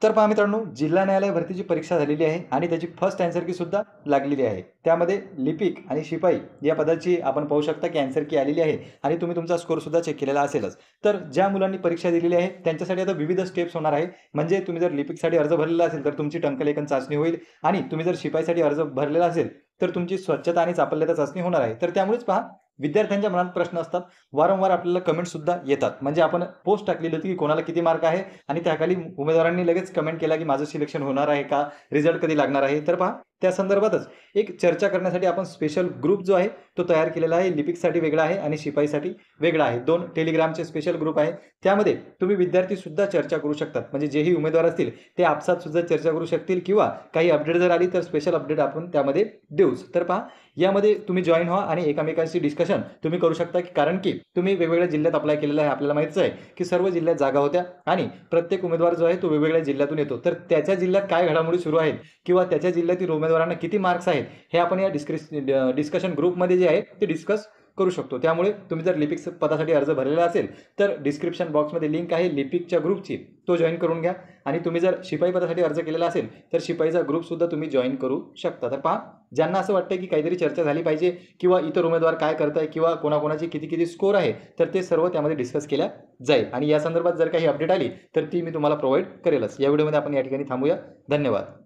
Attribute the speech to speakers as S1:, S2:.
S1: तर पहा मित्रांनो, जिल्हा न्यायालय भरतीची परीक्षा झालेली आहे आणि त्याची फर्स्ट आन्सर की सुद्धा लागलेली आहे. त्यामध्ये लिपिक आणि शिपाई या पदाची आपण पाहू शकता की आन्सर की आलेली आहे आणि तुम्ही तुमचा स्कोर सुद्धा चेक केलेला असेलच. तर ज्या मुलांनी परीक्षा दिलेली आहे त्यांच्यासाठी आता विविध स्टेप्स होणार आहे. म्हणजे तुम्ही जर लिपिकसाठी अर्ज भरलेला असेल तर तुमची टंकलेखन चाचणी होईल आणि तुम्ही जर शिपाईसाठी अर्ज भरलेला असेल तर तुमची स्वच्छता आणि चापल्यता चाचणी होणार आहे. तर त्यामुळेच पहा, विद्यार्थ्यांच्या मनात प्रश्न असतात. वारंवार आपल्याला कमेंट सुद्धा येतात. म्हणजे आपण पोस्ट टाकलेली होती की कोणाला किती मार्क आहे आणि त्याखाली उमेदवारांनी लगेच कमेंट केला की माझं सिलेक्शन होणार आहे का? रिझल्ट कधी लागणार आहे? तर पहा, त्या संदर्भातच एक चर्चा करण्यासाठी आपण स्पेशल ग्रुप जो आहे तो तयार केलेला आहे. लिपिकसाठी वेगळा आहे आणि शिपाईसाठी वेगळा आहे. 2 टेलिग्रामचे स्पेशल ग्रुप आहे. त्यामध्ये तुम्ही विद्यार्थी सुद्धा चर्चा करू शकतात. म्हणजे जेही उमेदवार असतील ते आपसात सुद्धा चर्चा करू शकतील किंवा काही अपडेट जर आली तर स्पेशल अपडेट आपण त्यामध्ये देऊच. तर पहा, यामध्ये तुम्ही जॉइन व्हा आणि एकमेकांशी डिस्कशन तुम्ही करू शकता, की कारण की तुम्ही वेगवेगळ्या जिल्ह्यात अप्लाय केलेलं आहे. आपल्याला माहितीच आहे की सर्व जिल्ह्यात जागा होत्या आणि प्रत्येक उमेदवार जो आहे तो वेगवेगळ्या जिल्ह्यातून येतो. तर त्याच्या जिल्ह्यात काय घडामोडी सुरू आहेत किंवा त्याच्या जिल्ह्यातील उमेदवारांना किती मार्क्स आहेत हे आपण या डिस्कशन ग्रुपमध्ये जे आहे ते डिस्कस करू शकतो. त्यामुळे तुम्ही जर लिपिक पदासाठी अर्ज भरलेला असेल तर डिस्क्रिप्शन बॉक्समध्ये लिंक आहे लिपिकच्या ग्रुपची, तो जॉईन करून घ्या. आणि तुम्ही जर शिपाई पदासाठी अर्ज केलेला असेल तर शिपाईचा ग्रुपसुद्धा तुम्ही जॉईन करू शकता. तर पहा, ज्यांना असं वाटतं की काहीतरी चर्चा झाली पाहिजे किंवा इतर उमेदवार काय करताय किंवा कोणाकोणाची किती किती स्कोर आहे तर ते सर्व त्यामध्ये डिस्कस केल्या जाईल आणि या संदर्भात जर काही अपडेट आली तर ती मी तुम्हाला प्रोव्हाइड करेलच. या व्हिडिओमध्ये आपण या ठिकाणी थांबूया. धन्यवाद.